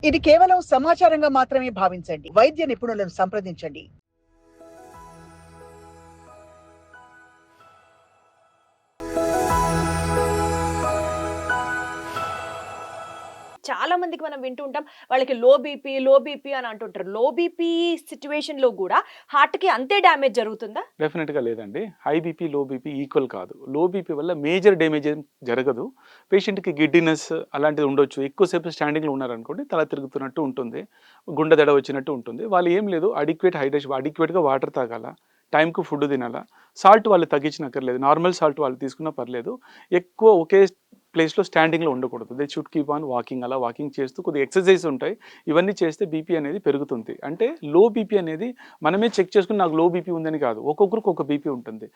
ఇది కేవలం సమాచారంగా మాత్రమే భావించండి. వైద్య నిపుణులను సంప్రదించండి. చాలా మందికి మనం వింటూ ఉంటాం. వాళ్ళకి లో బీపీ అని అంటుంటారు. లో బీపీ సిట్యుయేషన్‌లో గూడా హార్ట్‌కి అంతే డ్యామేజ్ జరుగుతుందా? డెఫినెట్‌గా లేదండి. High BP, low BP equal కాదు. లో బీపీ వల్ల మేజర్ డ్యామేజ్ ఏం జరగదు. పేషెంట్‌కి గిడ్డీనెస్ అలాంటిది ఉండొచ్చు. ఎక్కువసేపు స్టాండింగ్‌లో ఉన్నారనుకోండి తల తిరుగుతున్నట్టు ఉంటుంది. గుండె దడ వచ్చినట్టు ఉంటుంది. వాళ్ళు ఏం లేదు అడిక్వేట్‌గా వాటర్ తాగాల. టైంకి ఫుడ్ తినాలా. సాల్ట్ వాళ్ళు తగ్గించనక్కర్లేదు. నార్మల్ సాల్ట్ వాళ్ళు తీసుకున్నా పర్లేదు. ఎక్కువ ఒకే ప్లేస్‌లో స్టాండింగ్‌లో ఉండకూడదు. They should keep on walking. అలా వాకింగ్ చేస్తూ కొద్దిగా ఎక్సర్‌సైజ్ ఉంటాయి. ఇవన్నీ చేస్తే బీపీ అనేది పెరుగుతుంది. అంటే లో బీపీ అనేది మనమే చెక్ చేసుకొని నాకు లో బీపీ ఉందని కాదు. ఒక్కొక్కరికి ఒక బీపీ ఉంటుంది.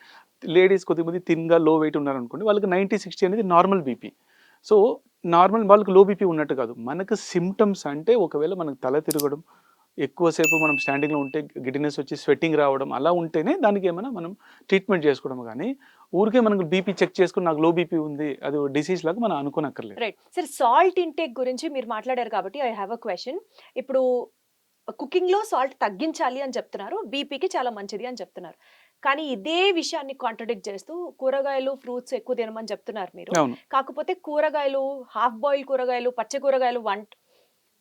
లేడీస్ కొద్దిమంది థిన్‌గా లో వెయిట్ ఉన్నారనుకోండి. వాళ్ళకి 90, 60 అనేది నార్మల్ బీపీ. సో, నార్మల్ వాళ్ళకి లో బీపీ ఉన్నట్టు కాదు. మనకు సింప్టమ్స్ అంటే ఒకవేళ మనకు తల తిరగడం, ఎక్కువసేపు మనం స్టాండింగ్‌లో ఉంటే గిడ్డినెస్ వచ్చి స్వెట్టింగ్ రావడం అలా ఉంటేనే దానికి ఏమైనా మనం ట్రీట్మెంట్ చేసుకోవడం గానీ, ఊరికే మనకు బీపీ చెక్ చేసుకొని నాకు లో బీపీ ఉంది. అది డిసీజ్ లాగా మనం అనుకోనక్కర్లేదు. రైట్. సరే సాల్ట్ ఇంటేక్ గురించి మీరు మాట్లాడారు కాబట్టి ఐ హావ్ ఎ క్వెషన్. ఇప్పుడు కుకింగ్‌లో సాల్ట్ తగ్గించాలి అని చెప్తున్నారు. బీపీకి చాలా మంచిది అని చెప్తున్నారు. కానీ ఇదే విషయాన్ని కాంట్రడిక్ట్ చేస్తూ కూరగాయలు, ఫ్రూట్స్ ఎక్కువ తినమని చెప్తున్నారు మీరు. అవును. కాకపోతే కూరగాయలు, హాఫ్ బాయిల్ కూరగాయలు, పచ్చి కూరగాయలు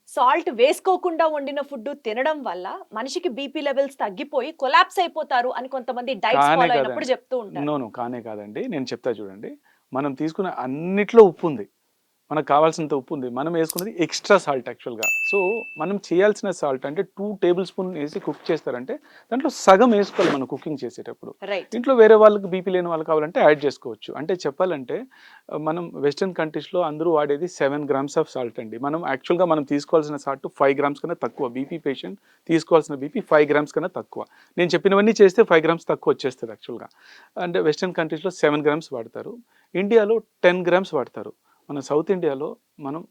సాల్ట్ వేసుకోకుండా వండిన ఫుడ్ తినడం వల్ల మనిషికి బీపీ లెవెల్స్ తగ్గిపోయి కొలాప్స్ అయిపోతారు అని కొంతమంది డైట్స్ కానే ఫాలో అయినప్పుడు కాదండి. చెప్తూ ఉంటారు. నో. కానే కాదండి. నేను చెప్తా చూడండి. మనం తీసుకున్న అన్నిట్లో ఉప్పుంది. మనకు కావాల్సినంత ఉప్పు ఉంది. మనం వేసుకున్నది ఎక్స్‌ట్రా సాల్ట్ యాక్చువల్‌గా. సో, మనం చేయాల్సిన సాల్ట్ అంటే 2 టేబుల్ స్పూన్ ఏసి కుక్ చేస్తారంటే, దాంట్లో సగం ఏసుకోవాలి మనం కుకింగ్ చేసేటప్పుడు. రైట్. ఇంట్లో వేరే వాళ్ళకి బీపీ లేని వాళ్ళు కావాలంటే యాడ్ చేసుకోవచ్చు. అంటే చెప్పాలంటే మనం వెస్టర్న్ కంట్రీస్‌లో అందరూ వాడేది 7 గ్రామ్స్ ఆఫ్ సాల్ట్ అండి. మనం యాక్చువల్‌గా మనం తీసుకోవాల్సిన సాల్ట్ 5 గ్రామ్స్ కన్నా తక్కువ. బీపీ పేషెంట్ తీసుకోవాల్సిన బీపీ 5 గ్రామ్స్ కన్నా తక్కువ. నేను చెప్పినవన్నీ చేస్తే 5 గ్రామ్స్ తక్కువ వచ్చేస్తది యాక్చువల్‌గా. అంటే వెస్టర్న్ కంట్రీస్‌లో 7 గ్రామ్స్ వాడతారు. ఇండియాలో 10 గ్రామ్స్ వాడతారు. మన సౌత్ ఇండియాలో మనం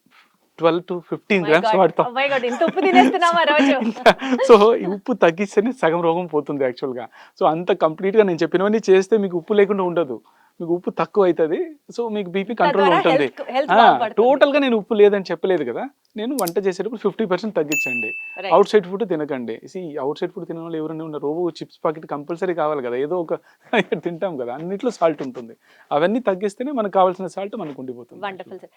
12-15 గ్రామ్స్ వాడతాం. My God! ఇంత ఉప్పు తినేస్తున్నామా రోజు? ఇంకా సో, ఈ ఉప్పు తగ్గిస్తేనే సగం రోగం పోతుంది యాక్చువల్‌గా. సో, అంత కంప్లీట్‌గా నేను చెప్పినవన్నీ చేస్తే మీకు ఉప్పు లేకుండా ఉండదు. మీకు ఉప్పు తక్కువైతది. సో, మీకు బీపీ కంట్రోల్‌లో తద్వారా ఉంటుంది. హెల్త్ ఆ! బాగుపడుతుంది. టోటల్‌గా నేను ఉప్పు లేదని చెప్పలేదు కదా! నేను వంట చేసేటప్పుడు 50% తగ్గించండి. రైట్. ఔట్ సైడ్ ఫుడ్ తినకండి. ఔట్ సైడ్ ఫుడ్ తిననోళ్ళు ఎవరైనా ఉన్నారు. రోజు చిప్స్ పాకెట్ కంపల్సరీ కావాలి కదా! ఏదో ఒక తింటాం కదా! అన్నిట్లో సాల్ట్ ఉంటుంది. అవన్నీ తగ్గిస్తేనే మనకు కావాల్సిన సాల్ట్ మనకు ఉండిపోతుంది. Wonderful sir.